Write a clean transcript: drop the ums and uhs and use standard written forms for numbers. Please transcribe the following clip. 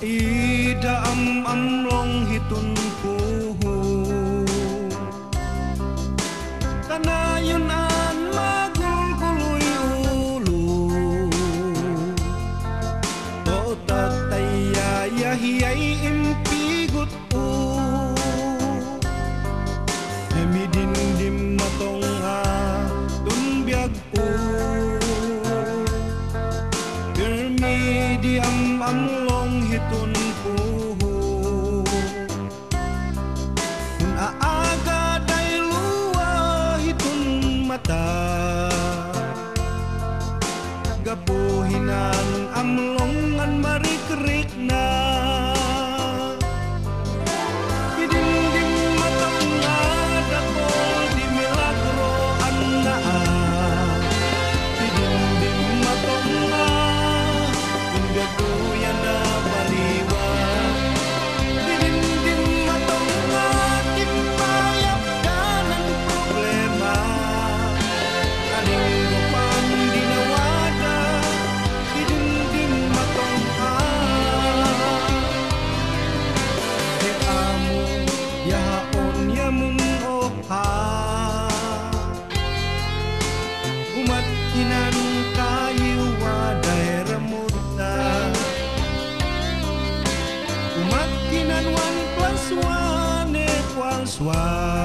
Ida amlong hitun puhu kanayunan magulguloy ulo o tatayayahiyay impigut u emidindim matong tunbiag u pirmidiam amlong hitun puhu kun aaga day luwa hitun mata gapuhinan amlongan marikrik na idindim matang dakol di milagro annaa idindim matang Gatuyan na baliwa Didindim matonga Timpayap ka ng problema Aning gupang dinawada Didindim matonga Di amo yaon yamun oha Umat inan kayu waday remut Umat kinan 1 + 1 = 1